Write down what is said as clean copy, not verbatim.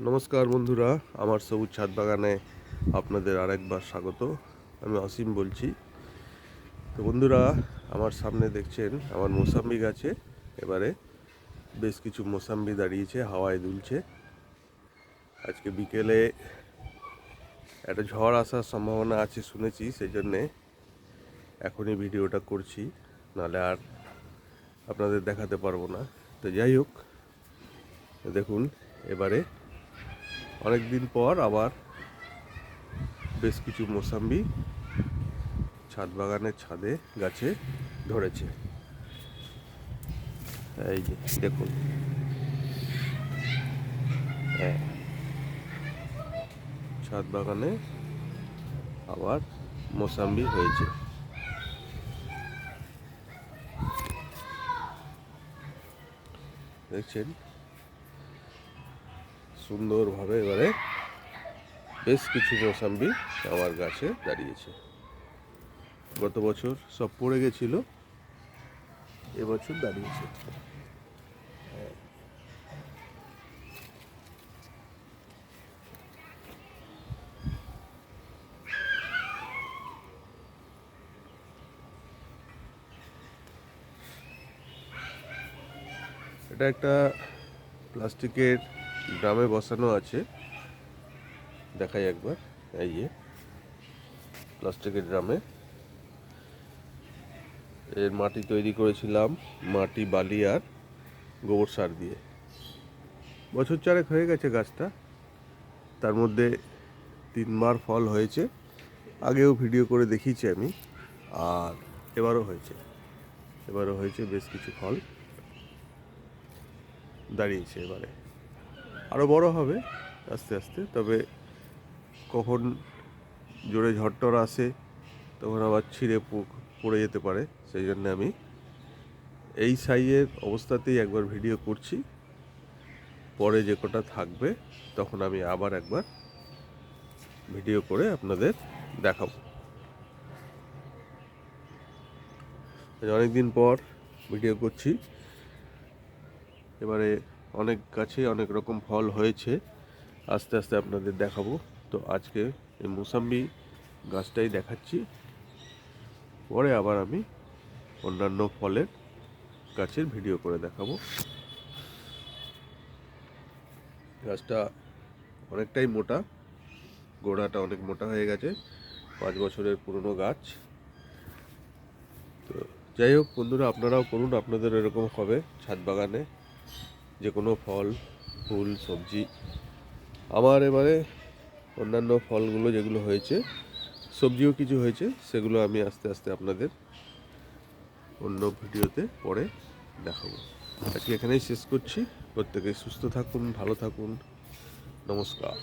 নমস্কার বন্ধুরা, আমার সবুজ ছাদ বাগানে আপনাদের আরেকবার স্বাগত। আমি অসীম বলছি। তো বন্ধুরা, আমার সামনে দেখছেন আমার মোসাম্বি গাছে এবারে বেশ কিছু মোসাম্বি দাঁড়িয়েছে, হাওয়ায় দুলছে। আজকে বিকেলে একটা ঝড় আসার সম্ভাবনা আছে শুনেছি, সেই জন্যে এখনই ভিডিওটা করছি, নাহলে আর আপনাদের দেখাতে পারবো না। তো যাই হোক, দেখুন এবারে অনেক দিন পর আবার বেশ কিছু মোসাম্বি ছাদ বাগানের ছাদে গাছে ধরেছে। এই যে দেখুন, হ্যাঁ, ছাদ বাগানে আবার মোসাম্বি হয়েছে। দেখছেন সুন্দরভাবে এবারে বেশ কিছু মোসাম্বি আমার গাছে দাঁড়িয়েছে। গত বছর সব পড়ে গেছিল, এবছর দাঁড়িয়েছে। এটা একটা প্লাস্টিকের ড্রামে বসানো আছে, দেখাই একবার। এই যে প্লাস্টিকের ড্রামে এর মাটি তৈরি করেছিলাম, মাটি, বালি আর গোবর সার দিয়ে। বছর চারেক হয়ে গেছে গাছটা, তার মধ্যে 3বার ফল হয়েছে। আগেও ভিডিও করে দেখিয়েছি আমি, আর এবারও হয়েছে বেশ কিছু ফল দাঁড়িয়েছে। এবারে আরও বড় হবে আস্তে আস্তে, তবে কখন জোরে ঝড় আসে তখন আবার ছিঁড়ে পড়ে যেতে পারে, সেই জন্য আমি এই সাইজের অবস্থাতেই একবার ভিডিও করছি। পরে যে কটা থাকবে তখন আমি আবার একবার ভিডিও করে আপনাদের দেখাবো। অনেক দিন পর ভিডিও করছি। এবারে অনেক গাছে অনেক রকম ফল হয়েছে, আস্তে আস্তে আপনাদের দেখাবো। তো আজকে এই মোসাম্বি গাছটাই দেখাচ্ছি, পরে আবার আমি অন্যান্য ফলের গাছের ভিডিও করে দেখাবো। গাছটা অনেকটাই মোটা, গোড়াটা অনেক মোটা হয়ে গেছে, 5 বছরের পুরনো গাছ। তো যাই হোক বন্ধুরা, আপনারাও করুন, আপনাদের এরকম হবে ছাদ বাগানে যে কোনো ফল, ফুল, সবজি। আমার এবারে অন্যান্য ফলগুলো যেগুলো হয়েছে, সবজিও কিছু হয়েছে, সেগুলো আমি আস্তে আস্তে আপনাদের অন্য ভিডিওতে পরে দেখাবো। আজকে এখানেই শেষ করছি। প্রত্যেকে সুস্থ থাকুন, ভালো থাকুন। নমস্কার।